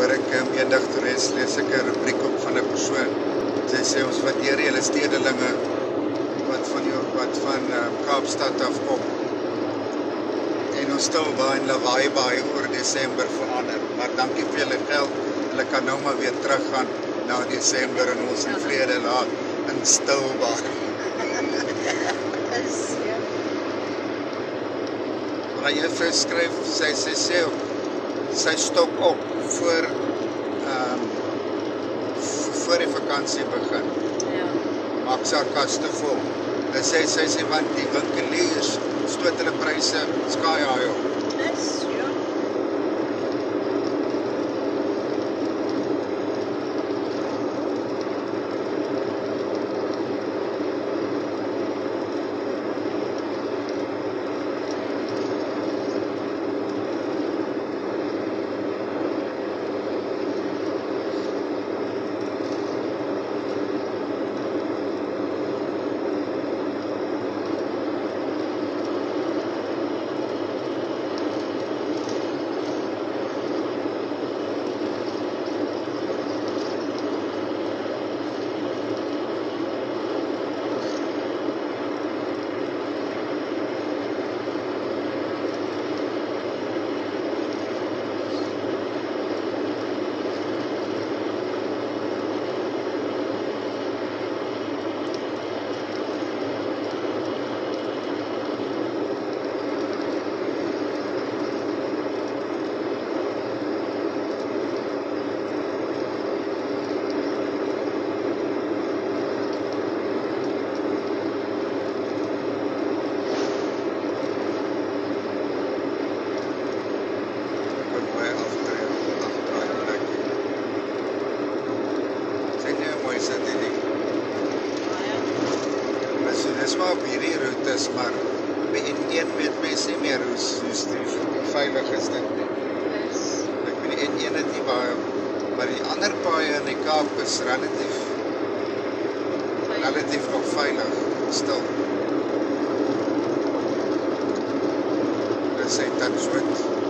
hoor ek eendag toe lees ek 'n rubriek op van 'n persoon. Sy sê ons waardeer julle stedelinge wat van Kaapstad afkom. En ons stil baie en lawaai baie oor Desember verander. Maar dankie vir julle geld. Hulle kan nou maar weer teruggaan na Desember en ons in vrede laat in stil baie. Maar jy skryf, sy sê sy stop op voor die vakansie begin. Ja. Maak sy haar kaste vol. En sy sê want die winkeliers stoot hulle pryse skaai haai op. Dis, ja. Dis maar op hierdie routes, maar by N1 weet mense nie meer hoe veilig is dit nie. Ek weet die N1 het nie baie, maar die ander paaie in die Kaap is relatief nog veilig, stil. Dit sê Tanswoord.